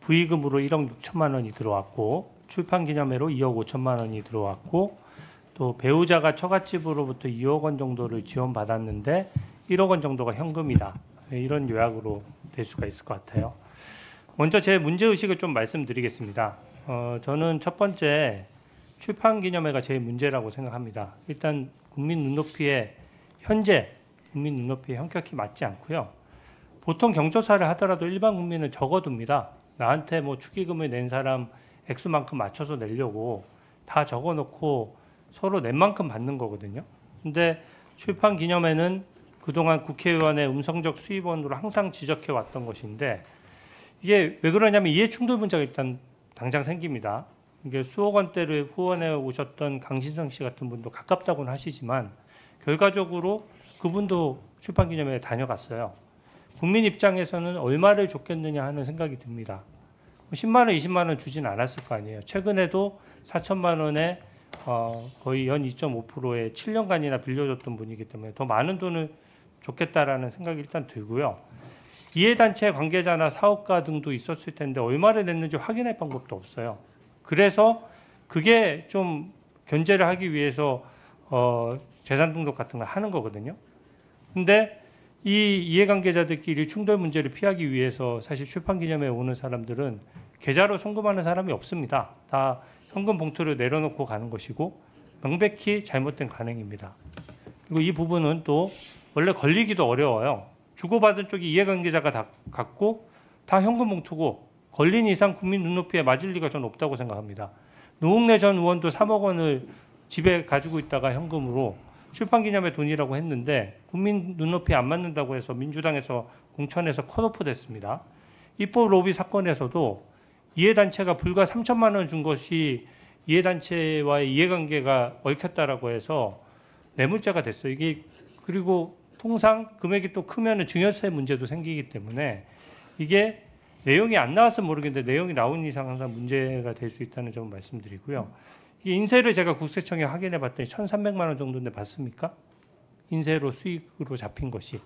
부의금으로 1억 6천만 원이 들어왔고 출판기념회로 2억 5천만 원이 들어왔고 또 배우자가 처갓집으로부터 2억 원 정도를 지원받았는데 1억 원 정도가 현금이다. 이런 요약으로 될 수가 있을 것 같아요. 먼저 제 문제의식을 좀 말씀드리겠습니다. 저는 첫 번째 출판기념회가 제일 문제라고 생각합니다. 일단 국민 눈높이에 현재 국민 눈높이에 현격히 맞지 않고요. 보통 경조사를 하더라도 일반 국민은 적어둡니다. 나한테 뭐 축의금을 낸 사람 액수만큼 맞춰서 내려고 다 적어놓고 서로 낸 만큼 받는 거거든요. 근데 출판기념회는 그동안 국회의원의 음성적 수입원으로 항상 지적해 왔던 것인데 이게 왜 그러냐면 이해충돌 문제가 일단 당장 생깁니다. 이게 수억 원대를 후원해 오셨던 강신성 씨 같은 분도 가깝다고는 하시지만 결과적으로 그분도 출판기념회에 다녀갔어요. 국민 입장에서는 얼마를 줬겠느냐 하는 생각이 듭니다. 10만 원, 20만 원 주진 않았을 거 아니에요. 최근에도 4천만 원에 거의 연 2.5%에 7년간이나 빌려줬던 분이기 때문에 더 많은 돈을 줬겠다라는 생각이 일단 들고요. 이해단체 관계자나 사업가 등도 있었을 텐데 얼마를 냈는지 확인할 방법도 없어요. 그래서 그게 좀 견제를 하기 위해서 재산 등록 같은 걸 하는 거거든요. 근데 이 이해관계자들끼리 충돌 문제를 피하기 위해서 사실 출판기념회에 오는 사람들은 계좌로 송금하는 사람이 없습니다. 다 현금 봉투를 내려놓고 가는 것이고 명백히 잘못된 관행입니다. 그리고 이 부분은 또 원래 걸리기도 어려워요. 주고받은 쪽이 이해관계자가 다 갖고 다 현금 봉투고 걸린 이상 국민 눈높이에 맞을 리가 전 없다고 생각합니다. 노웅래 전 의원도 3억 원을 집에 가지고 있다가 현금으로 출판기념회 돈이라고 했는데 국민 눈높이에 안 맞는다고 해서 민주당에서 공천에서 컷오프 됐습니다. 입법 로비 사건에서도 이해단체가 불과 3천만 원 준 것이 이해단체와의 이해관계가 얽혔다라고 해서 뇌물죄가 됐어요. 이게 그리고 통상 금액이 또 크면 증여세 문제도 생기기 때문에 이게 내용이 안 나와서 모르겠는데 내용이 나온 이상 항상 문제가 될 수 있다는 점을 말씀드리고요. 이 인세를 제가 국세청에 확인해 봤더니 1,300만 원 정도인데 맞습니까? 인세로 수익으로 잡힌 것이.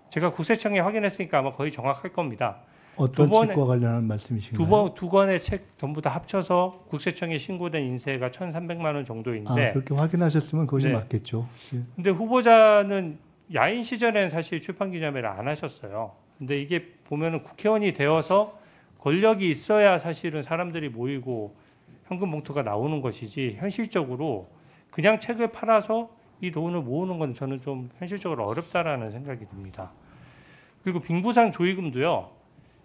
제가 국세청에 확인했으니까 아마 거의 정확할 겁니다. 어떤 책과 관련한 말씀이신가요? 두 권의 책 전부 다 합쳐서 국세청에 신고된 인세가 1,300만 원 정도인데 그렇게 확인하셨으면 그것이 네. 맞겠죠. 근데 후보자는 야인 시절에는 사실 출판기념회를 안 하셨어요. 근데 이게 보면은 국회의원이 되어서 권력이 있어야 사실은 사람들이 모이고 현금 봉투가 나오는 것이지 현실적으로 그냥 책을 팔아서 이 돈을 모으는 건 저는 좀 현실적으로 어렵다라는 생각이 듭니다. 그리고 빙부상 조의금도요.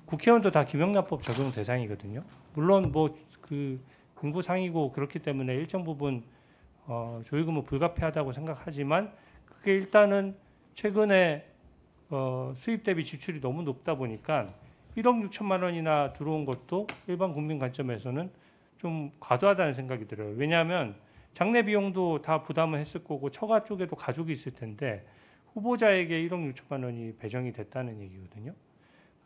국회의원도 다 김영란법 적용 대상이거든요. 물론 뭐 그 빙부상이고 그렇기 때문에 일정 부분 조의금은 불가피하다고 생각하지만 그게 일단은 최근에 수입 대비 지출이 너무 높다 보니까 1억 6천만 원이나 들어온 것도 일반 국민 관점에서는 좀 과도하다는 생각이 들어요. 왜냐하면 장례 비용도 다 부담을 했을 거고 처가 쪽에도 가족이 있을 텐데 후보자에게 1억 6천만 원이 배정이 됐다는 얘기거든요.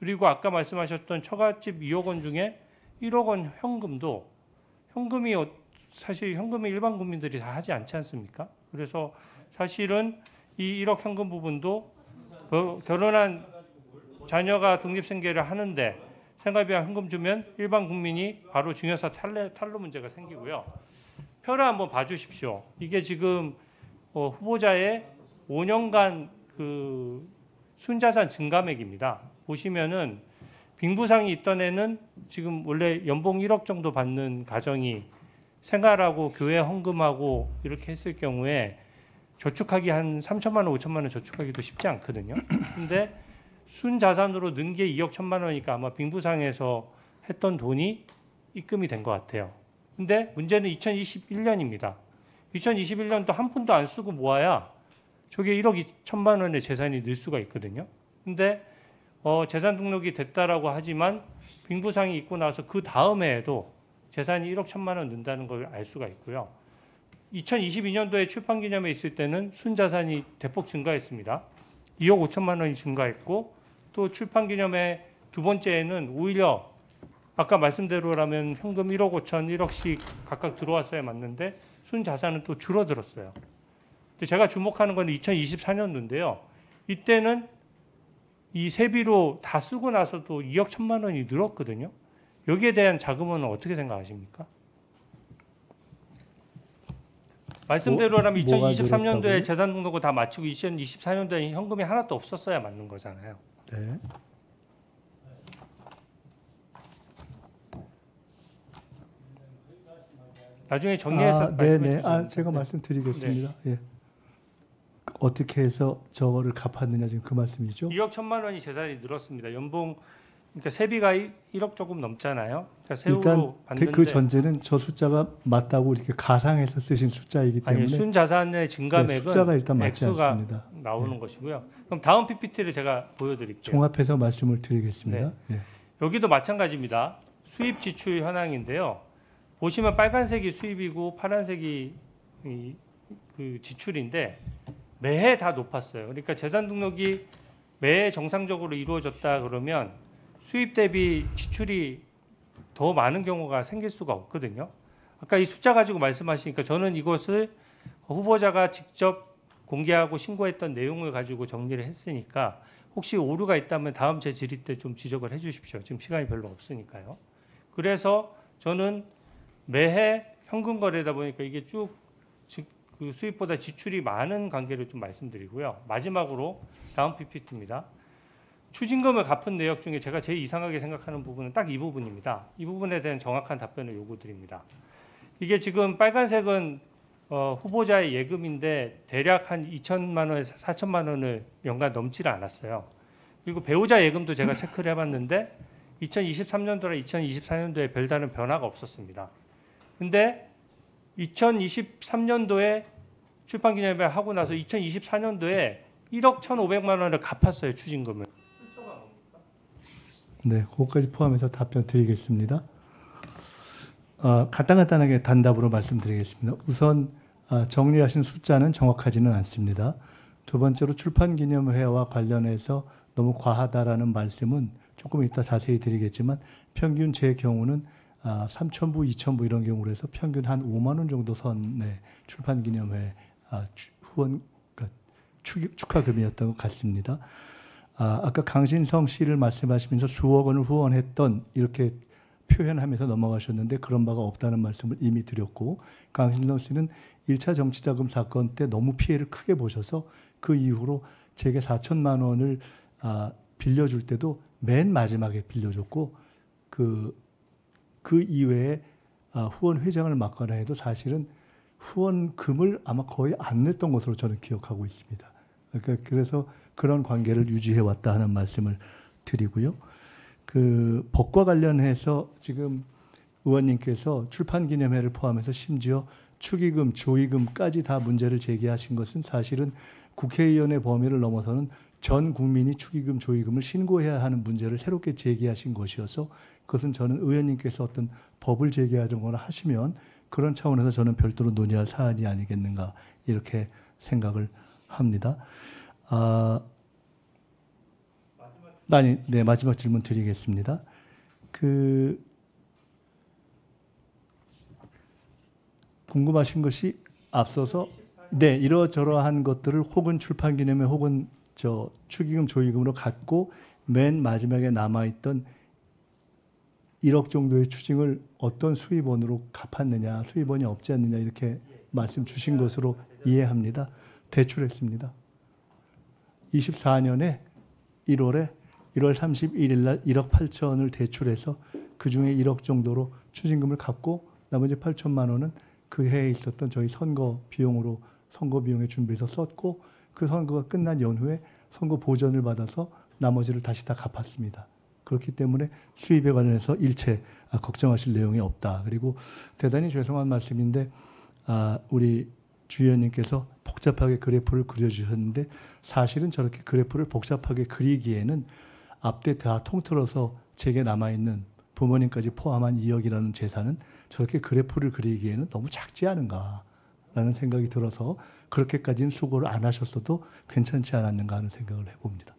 그리고 아까 말씀하셨던 처갓집 2억 원 중에 1억 원 현금도 현금이 사실 현금이 일반 국민들이 다 하지 않지 않습니까? 그래서 사실은 이 1억 현금 부분도 결혼한 자녀가 독립생계를 하는데 생활비와 현금 주면 일반 국민이 바로 증여사 탈루 문제가 생기고요. 표를 한번 봐주십시오. 이게 지금 후보자의 5년간 그 순자산 증감액입니다. 보시면은 빙부상이 있던 애는 지금 원래 연봉 1억 정도 받는 가정이 생활하고 교회 헌금하고 이렇게 했을 경우에 저축하기 한 3천만 원, 5천만 원 저축하기도 쉽지 않거든요. 근데 순자산으로 는 게 2억 1천만 원이니까 아마 빙부상에서 했던 돈이 입금이 된 것 같아요. 근데 문제는 2021년입니다. 2021년도 한 푼도 안 쓰고 모아야 저게 1억 2천만 원의 재산이 늘 수가 있거든요. 근데 재산 등록이 됐다라고 하지만 빙부상이 있고 나서 그 다음 해에도 재산이 1억 1천만 원 는다는 걸 알 수가 있고요. 2022년도에 출판기념회 있을 때는 순자산이 대폭 증가했습니다. 2억 5천만 원이 증가했고 또 출판기념회 두 번째에는 오히려 아까 말씀대로라면 현금 1억 5천, 1억씩 각각 들어왔어야 맞는데 순자산은 또 줄어들었어요. 근데 제가 주목하는 건 2024년도인데요. 이때는 이 세비로 다 쓰고 나서도 2억 1천만 원이 늘었거든요. 여기에 대한 자금은 어떻게 생각하십니까? 말씀대로라면 뭐가 2023년도에 늘었다고요? 재산 등록을 다 마치고 2024년도에 현금이 하나도 없었어야 맞는 거잖아요. 네. 나중에 정리해서 말씀해 네네. 주시면 제가 네. 말씀드리겠습니다. 예. 어떻게 해서 저거를 갚았느냐 지금 그 말씀이죠? 2억 1천만 원이 재산이 늘었습니다. 연봉 그러니까 세비가 1억 조금 넘잖아요. 그러니까 세후로 일단 받는데 그 전제는 저 숫자가 맞다고 이렇게 가상해서 쓰신 숫자이기 때문에 아니 순자산의 증가액은 숫자가 일단 맞지 액수가 않습니다. 나오는 것이고요. 그럼 다음 PPT를 제가 보여드릴게요. 종합해서 말씀을 드리겠습니다. 예. 여기도 마찬가지입니다. 수입 지출 현황인데요. 보시면 빨간색이 수입이고 파란색이 그 지출인데 매해 다 높았어요. 그러니까 재산 등록이 매해 정상적으로 이루어졌다 그러면 수입 대비 지출이 더 많은 경우가 생길 수가 없거든요. 아까 이 숫자 가지고 말씀하시니까 저는 이것을 후보자가 직접 공개하고 신고했던 내용을 가지고 정리를 했으니까 혹시 오류가 있다면 다음 제 질의 때 좀 지적을 해주십시오. 지금 시간이 별로 없으니까요. 그래서 저는 매해 현금 거래다 보니까 이게 쭉 그 수입보다 지출이 많은 관계를 좀 말씀드리고요. 마지막으로 다음 PPT입니다. 추징금을 갚은 내역 중에 제가 제일 이상하게 생각하는 부분은 딱 이 부분입니다. 이 부분에 대한 정확한 답변을 요구드립니다. 이게 지금 빨간색은 후보자의 예금인데 대략 한 2천만 원에서 4천만 원을 연간 넘지를 않았어요. 그리고 배우자 예금도 제가 체크를 해봤는데 2023년도랑 2024년도에 별다른 변화가 없었습니다. 근데 2023년도에 출판기념회 하고 나서 2024년도에 1억 1,500만 원을 갚았어요. 추징금을. 네, 그것까지 포함해서 답변 드리겠습니다. 간단하게 단답으로 말씀드리겠습니다. 우선 정리하신 숫자는 정확하지는 않습니다. 두 번째로 출판기념회와 관련해서 너무 과하다라는 말씀은 조금 이따 자세히 드리겠지만 평균 제 경우는 3,000부, 2,000부 이런 경우로 해서 평균 한 5만 원 정도 선의 출판기념회 후원 축하금이었던 것 같습니다. 아까 강신성 씨를 말씀하시면서 수억 원을 후원했던 이렇게 표현하면서 넘어가셨는데 그런 바가 없다는 말씀을 이미 드렸고 강신성 씨는 1차 정치자금 사건 때 너무 피해를 크게 보셔서 그 이후로 제게 4천만 원을 빌려줄 때도 맨 마지막에 빌려줬고 그 이외에 후원 회장을 맡거나 해도 사실은 후원금을 아마 거의 안 냈던 것으로 저는 기억하고 있습니다. 그러니까 그래서 그런 관계를 유지해 왔다 하는 말씀을 드리고요. 그 법과 관련해서 지금 의원님께서 출판기념회를 포함해서 심지어 축의금, 조의금까지 다 문제를 제기하신 것은 사실은 국회의원의 범위를 넘어서는 전 국민이 축의금, 조의금을 신고해야 하는 문제를 새롭게 제기하신 것이어서 그것은 저는 의원님께서 어떤 법을 제기하거나 하시면 그런 차원에서 저는 별도로 논의할 사안이 아니겠는가 이렇게 생각을 합니다. 네, 마지막 질문 드리겠습니다. 궁금하신 것이 앞서서 네, 이러저러한 것들을 혹은 출판기념회 혹은 축의금, 조의금으로 갖고 맨 마지막에 남아있던 1억 정도의 추징을 어떤 수입원으로 갚았느냐, 수입원이 없지 않느냐 이렇게 말씀 주신 것으로 이해합니다. 대출했습니다. 24년에 1월 31일 날 1억 8천을 대출해서 그중에 1억 정도로 추징금을 갚고 나머지 8천만 원은 그 해에 있었던 저희 선거 비용에 준비해서 썼고 그 선거가 끝난 연후에 선거 보전을 받아서 나머지를 다시 다 갚았습니다. 그렇기 때문에 수입에 관련해서 일체 걱정하실 내용이 없다. 그리고 대단히 죄송한 말씀인데 우리 주 의원님께서 복잡하게 그래프를 그려주셨는데 사실은 저렇게 그래프를 복잡하게 그리기에는 앞뒤 다 통틀어서 제게 남아있는 부모님까지 포함한 2억이라는 재산은 저렇게 그래프를 그리기에는 너무 작지 않은가라는 생각이 들어서 그렇게까지는 수고를 안 하셨어도 괜찮지 않았는가 하는 생각을 해봅니다.